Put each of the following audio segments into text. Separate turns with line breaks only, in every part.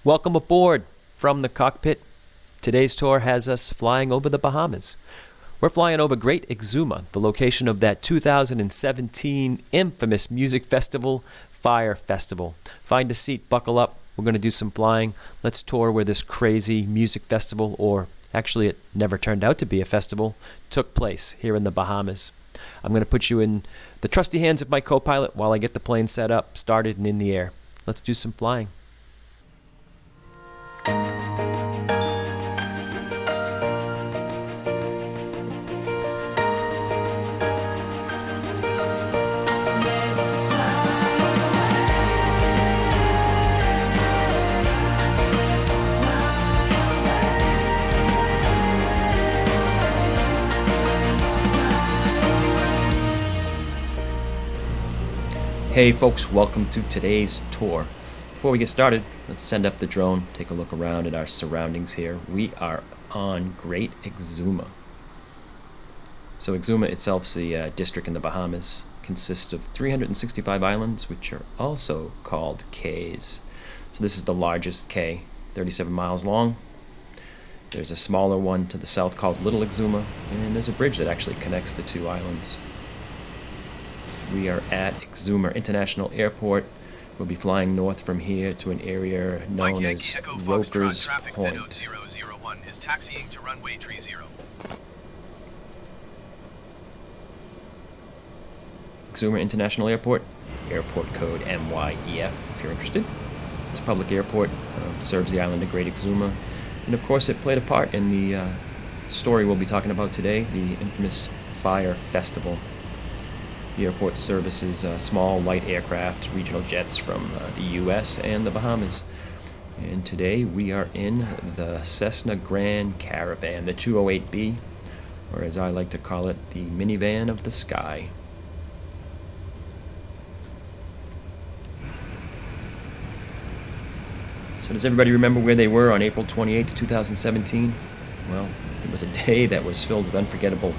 Welcome aboard from the cockpit. Today's tour has us flying over the Bahamas. We're flying over Great Exuma, the location of that 2017 infamous music festival, Fyre Festival. Find a seat, buckle up. We're going to do some flying. Let's tour where this crazy music festival, or actually it never turned out to be a festival, took place here in the Bahamas. I'm going to put you in the trusty hands of my co-pilot while I get the plane set up, started, and in the air. Let's do some flying. Hey folks, welcome to today's tour. Before we get started, let's send up the drone, take a look around at our surroundings here. We are on Great Exuma. So Exuma itself is the district in the Bahamas, consists of 365 islands, which are also called cays. So this is the largest cay, 37 miles long. There's a smaller one to the south called Little Exuma, and there's a bridge that actually connects the two islands. We are at Exuma International Airport. We'll be flying north from here to an area known as Roker's Point.
001 is taxiing to runway 30.
Exuma International Airport, airport code MYEF if you're interested. It's a public airport, serves the island of Great Exuma, and of course it played a part in the story we'll be talking about today, the infamous Fyre Festival. The airport services small, light aircraft, regional jets from the U.S. and the Bahamas. And today we are in the Cessna Grand Caravan, the 208B, or as I like to call it, the minivan of the sky. So does everybody remember where they were on April 28th, 2017? Well, it was a day that was filled with unforgettable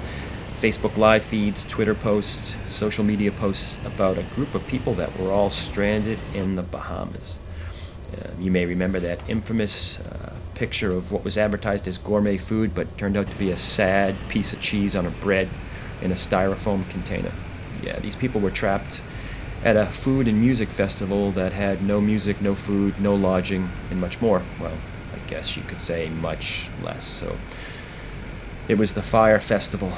Facebook live feeds, Twitter posts, social media posts about a group of people that were all stranded in the Bahamas. You may remember that infamous picture of what was advertised as gourmet food but turned out to be a sad piece of cheese on a bread in a styrofoam container. Yeah, these people were trapped at a food and music festival that had no music, no food, no lodging, and much more. Well, I guess you could say much less. So it was the Fyre Festival.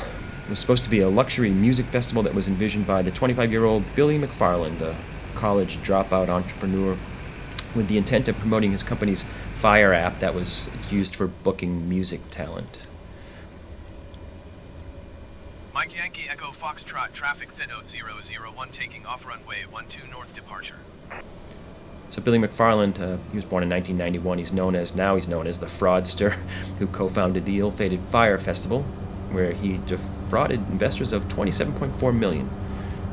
It was supposed to be a luxury music festival that was envisioned by the 25-year-old Billy McFarland, a college dropout entrepreneur, with the intent of promoting his company's Fyre app that was used for booking music talent.
Mike Yankee Echo Foxtrot traffic Thinnote 001 taking off runway 12 north departure.
So Billy McFarland, he was born in 1991. He's known as the fraudster who co-founded the ill-fated Fyre Festival, where he defrauded investors of $27.4 million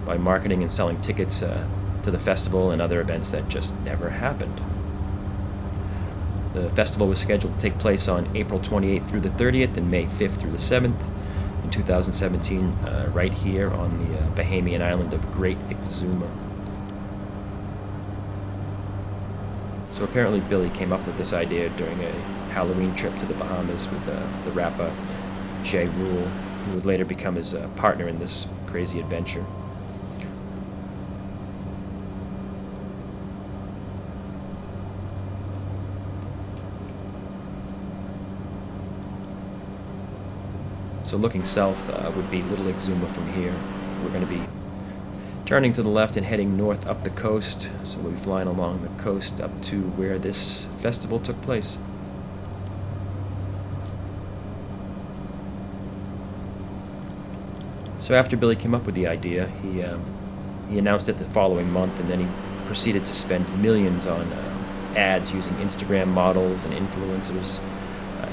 by marketing and selling tickets to the festival and other events that just never happened. The festival was scheduled to take place on April 28th through the 30th and May 5th through the 7th in 2017, right here on the Bahamian island of Great Exuma. So apparently Billy came up with this idea during a Halloween trip to the Bahamas with the rapper Ja Rule, who would later become his partner in this crazy adventure. So looking south would be Little Exuma from here. We're going to be turning to the left and heading north up the coast. So we'll be flying along the coast up to where this festival took place. So after Billy came up with the idea, he announced it the following month, and then he proceeded to spend millions on ads using Instagram models and influencers.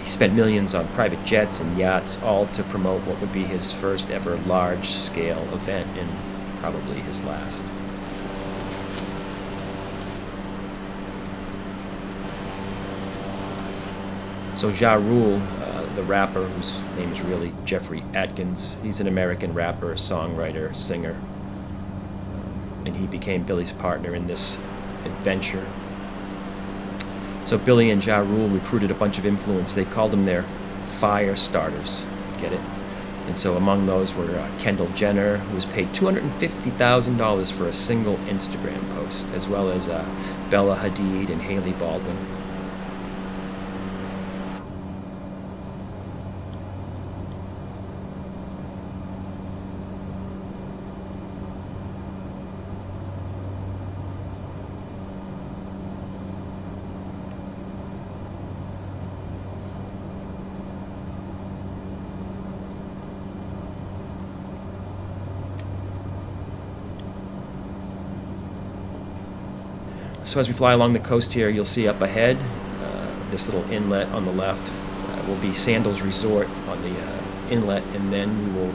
He spent millions on private jets and yachts, all to promote what would be his first ever large-scale event, and probably his last. So Ja Rule, the rapper, whose name is really Jeffrey Atkins, he's an American rapper, songwriter, singer, and he became Billy's partner in this adventure. So Billy and Ja Rule recruited a bunch of influence. They called them their fire starters. Get it? And so among those were Kendall Jenner, who was paid $250,000 for a single Instagram post, as well as Bella Hadid and Haley Baldwin. So as we fly along the coast here, you'll see up ahead, this little inlet on the left will be Sandals Resort on the inlet, and then we will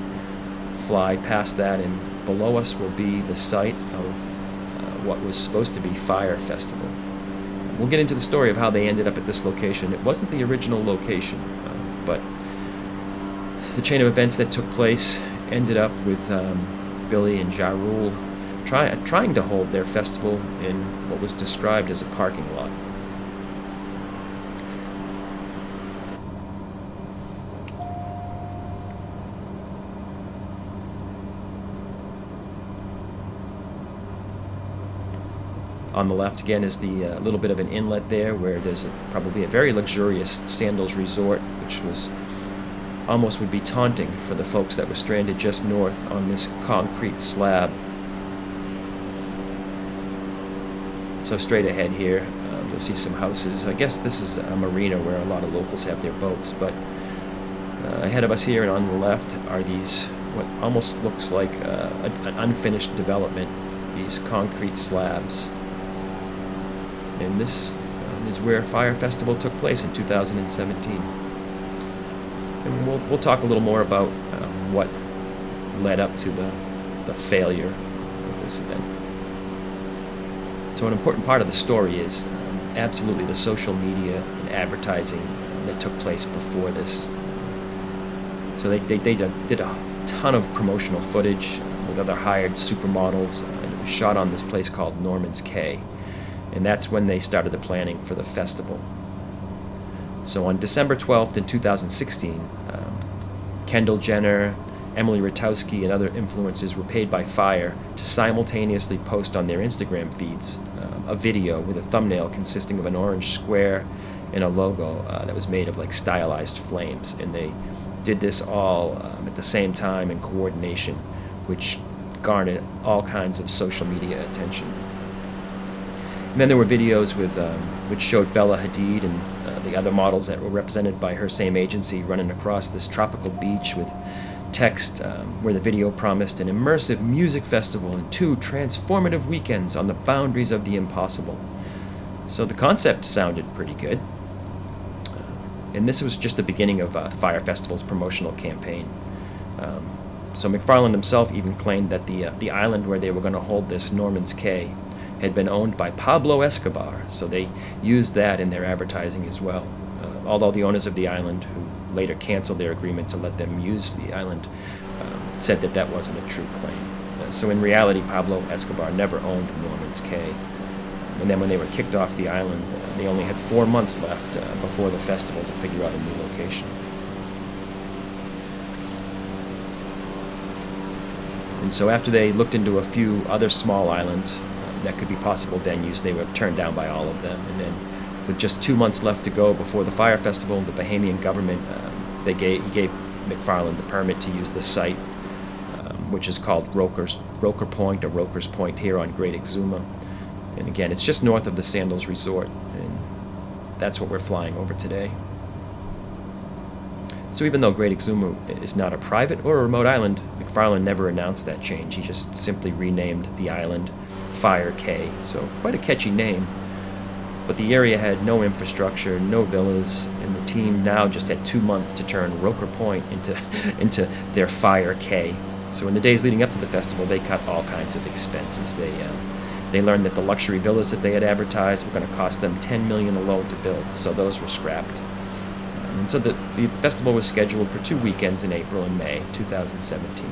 fly past that, and below us will be the site of what was supposed to be Fyre Festival. We'll get into the story of how they ended up at this location. It wasn't the original location, but the chain of events that took place ended up with Billy and Ja Rule trying to hold their festival in what was described as a parking lot. On the left again is the little bit of an inlet there where there's probably a very luxurious Sandals Resort, which was almost would be taunting for the folks that were stranded just north on this concrete slab. So straight ahead here, you'll see some houses. I guess this is a marina where a lot of locals have their boats, but ahead of us here and on the left are these, what almost looks like an unfinished development, these concrete slabs. And this is where Fyre Festival took place in 2017. And we'll talk a little more about what led up to the failure of this event. So an important part of the story is absolutely the social media and advertising that took place before this. So they did a ton of promotional footage with other hired supermodels, and it was shot on this place called Norman's Cay. And that's when they started the planning for the festival. So on December 12th in 2016, Kendall Jenner, Emily Ratajkowski, and other influencers were paid by Fyre to simultaneously post on their Instagram feeds a video with a thumbnail consisting of an orange square and a logo that was made of like stylized flames. And they did this all at the same time in coordination, which garnered all kinds of social media attention. And then there were videos with which showed Bella Hadid and the other models that were represented by her same agency running across this tropical beach with text where the video promised an immersive music festival and 2 transformative weekends on the boundaries of the impossible. So the concept sounded pretty good. And this was just the beginning of Fyre Festival's promotional campaign. So McFarland himself even claimed that the island where they were going to hold this, Norman's Cay, had been owned by Pablo Escobar, so they used that in their advertising as well. Although the owners of the island, who later canceled their agreement to let them use the island, said that that wasn't a true claim. So in reality, Pablo Escobar never owned Norman's Cay. And then when they were kicked off the island, they only had 4 months left before the festival to figure out a new location. And so after they looked into a few other small islands that could be possible venues, they were turned down by all of them. And then with just 2 months left to go before the Fyre Festival, the Bahamian government, he gave McFarland the permit to use the site, which is called Roker Point or Roker's Point here on Great Exuma. And again, it's just north of the Sandals Resort, and that's what we're flying over today. So even though Great Exuma is not a private or a remote island, McFarland never announced that change. He just simply renamed the island Fyre Cay, so quite a catchy name. But the area had no infrastructure, no villas, and the team now just had 2 months to turn Roker Point into their Fyre Cay. So in the days leading up to the festival, they cut all kinds of expenses. They learned that the luxury villas that they had advertised were going to cost them $10 million alone to build, so those were scrapped. And so the festival was scheduled for 2 weekends in April and May 2017.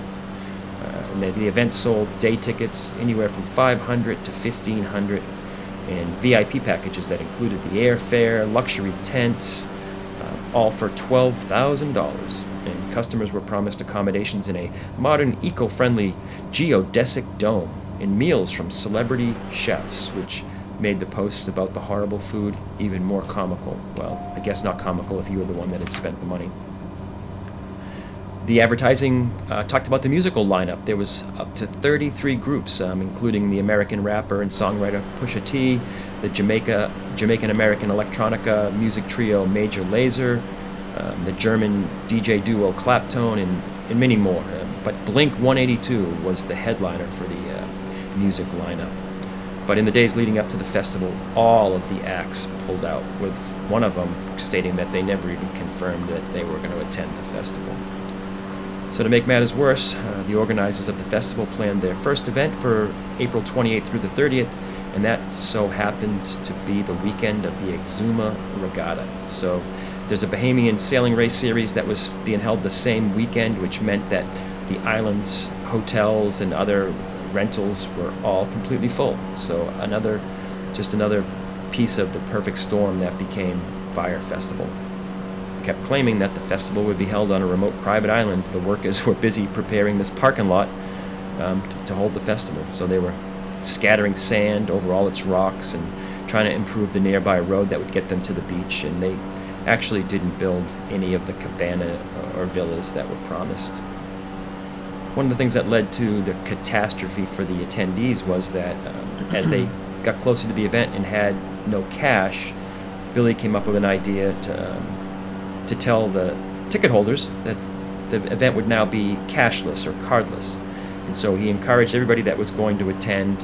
And the event sold day tickets anywhere from $500 to $1,500, and VIP packages that included the airfare, luxury tents, all for $12,000. And customers were promised accommodations in a modern, eco-friendly geodesic dome and meals from celebrity chefs, which made the posts about the horrible food even more comical. Well, I guess not comical if you were the one that had spent the money. The advertising talked about the musical lineup. There was up to 33 groups, including the American rapper and songwriter Pusha T, the Jamaican-American electronica music trio Major Lazer, the German DJ duo Claptone, and many more. But Blink-182 was the headliner for the music lineup. But in the days leading up to the festival, all of the acts pulled out, with one of them stating that they never even confirmed that they were going to attend the festival. So to make matters worse, the organizers of the festival planned their first event for April 28th through the 30th, and that so happens to be the weekend of the Exuma Regatta. So there's a Bahamian sailing race series that was being held the same weekend, which meant that the island's hotels and other rentals were all completely full. So another piece of the perfect storm that became Fyre Festival. Kept claiming that the festival would be held on a remote private island. The workers were busy preparing this parking lot to hold the festival. So they were scattering sand over all its rocks and trying to improve the nearby road that would get them to the beach. And they actually didn't build any of the cabana or villas that were promised. One of the things that led to the catastrophe for the attendees was that as they got closer to the event and had no cash, Billy came up with an idea to tell the ticket holders that the event would now be cashless or cardless. And so he encouraged everybody that was going to attend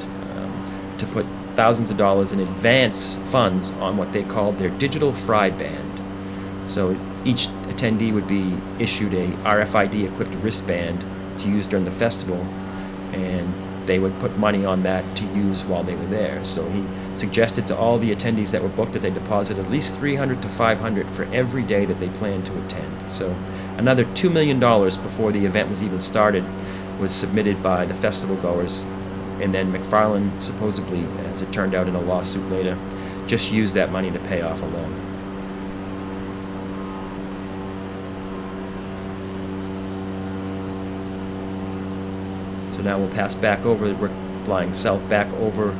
to put thousands of dollars in advance funds on what they called their digital fry band. So each attendee would be issued a RFID-equipped wristband to use during the festival, and they would put money on that to use while they were there. So he suggested to all the attendees that were booked that they deposit at least $300 to $500 for every day that they planned to attend. So another $2 million before the event was even started was submitted by the festival goers, and then McFarland supposedly, as it turned out in a lawsuit later, just used that money to pay off a loan. So now we'll pass back over, we're flying south back over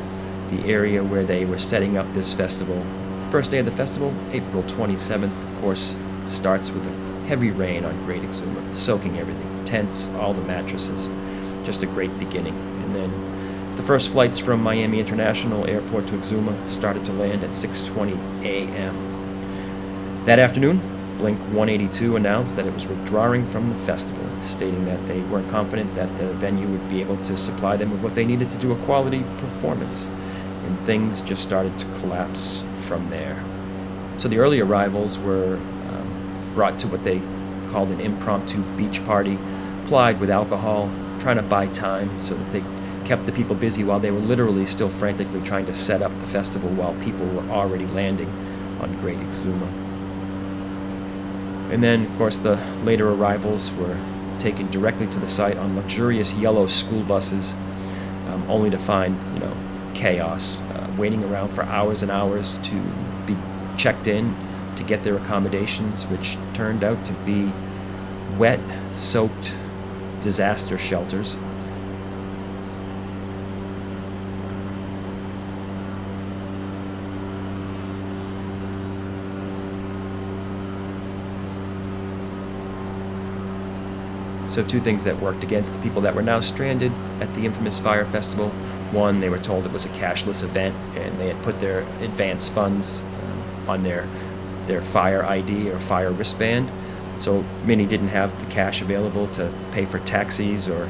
the area where they were setting up this festival. First day of the festival, April 27th, of course, starts with a heavy rain on Great Exuma, soaking everything, tents, all the mattresses. Just a great beginning. And then the first flights from Miami International Airport to Exuma started to land at 6:20 a.m. That afternoon, Blink-182 announced that it was withdrawing from the festival, stating that they weren't confident that the venue would be able to supply them with what they needed to do a quality performance. And things just started to collapse from there. So the early arrivals were brought to what they called an impromptu beach party, plied with alcohol, trying to buy time so that they kept the people busy while they were literally still frantically trying to set up the festival while people were already landing on Great Exuma. And then, of course, the later arrivals were taken directly to the site on luxurious yellow school buses, only to find, chaos, waiting around for hours and hours to be checked in to get their accommodations, which turned out to be wet, soaked disaster shelters. So two things that worked against the people that were now stranded at the infamous Fyre Festival. One, they were told it was a cashless event, and they had put their advance funds on their Fyre ID or Fyre wristband. So many didn't have the cash available to pay for taxis or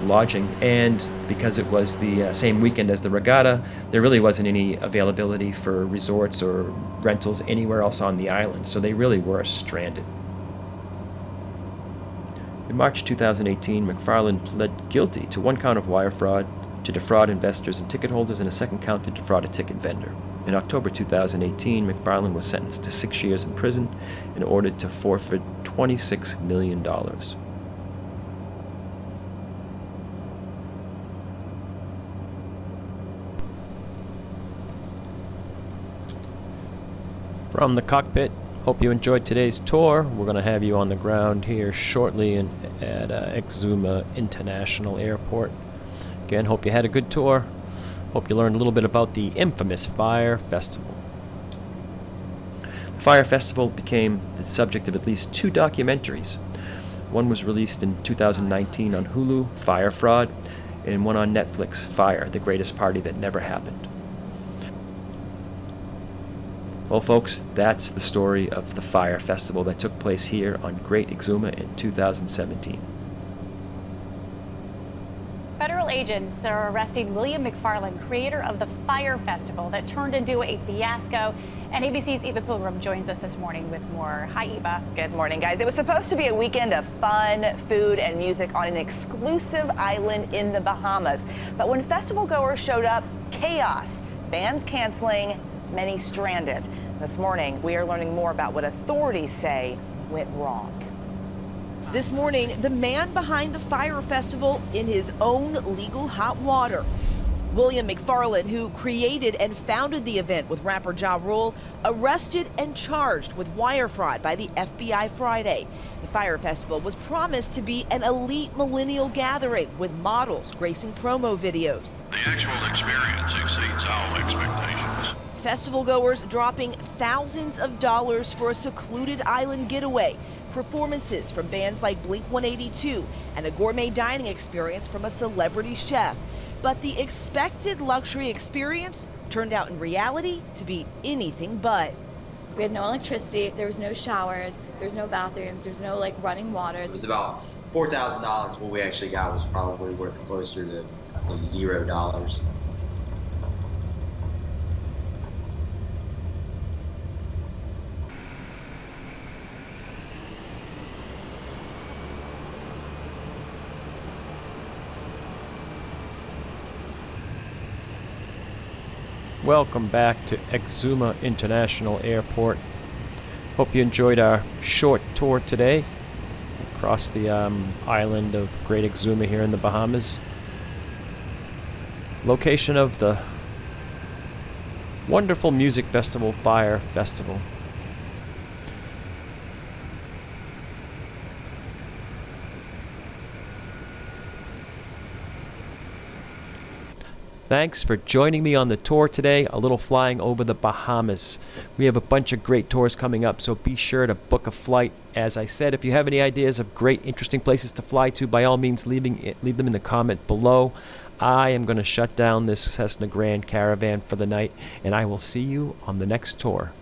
lodging. And because it was the same weekend as the regatta, there really wasn't any availability for resorts or rentals anywhere else on the island. So they really were stranded. In March 2018, McFarland pled guilty to one count of wire fraud, to defraud investors and ticket holders, and a second count to defraud a ticket vendor. In October 2018, McFarland was sentenced to 6 years in prison and ordered to forfeit $26 million. From the cockpit, hope you enjoyed today's tour. We're going to have you on the ground here shortly at Exuma International Airport. Again, hope you had a good tour. Hope you learned a little bit about the infamous Fyre Festival. The Fyre Festival became the subject of at least 2 documentaries. One was released in 2019 on Hulu, Fyre Fraud, and one on Netflix, Fyre, the Greatest Party That Never Happened. Well, folks, that's the story of the Fyre Festival that took place here on Great Exuma in 2017.
Federal agents are arresting William McFarland, creator of the Fyre Festival that turned into a fiasco. And ABC's Eva Pilgrim joins us this morning with more. Hi, Eva.
Good morning, guys. It was supposed to be a weekend of fun, food, and music on an exclusive island in the Bahamas. But when festival goers showed up, chaos. Bands canceling, many stranded. This morning, we are learning more about what authorities say went wrong. This morning, the man behind the Fyre Festival in his own legal hot water. William McFarland, who created and founded the event with rapper Ja Rule, arrested and charged with wire fraud by the FBI Friday. The Fyre Festival was promised to be an elite millennial gathering with models gracing promo videos.
The actual experience exceeds all expectations.
Festival goers dropping thousands of dollars for a secluded island getaway. Performances from bands like Blink-182 and a gourmet dining experience from a celebrity chef. But the expected luxury experience turned out in reality to be anything but.
We had no electricity, there was no showers, there's no bathrooms, there's no running water.
It was about $4,000. What we actually got was probably worth closer to, I'd say, $0.
Welcome back to Exuma International Airport. Hope you enjoyed our short tour today across the island of Great Exuma here in the Bahamas. Location of the wonderful music festival, Fyre Festival. Thanks for joining me on the tour today, a little flying over the Bahamas. We have a bunch of great tours coming up, so be sure to book a flight. As I said, if you have any ideas of great, interesting places to fly to, by all means, leave them in the comment below. I am going to shut down this Cessna Grand Caravan for the night, and I will see you on the next tour.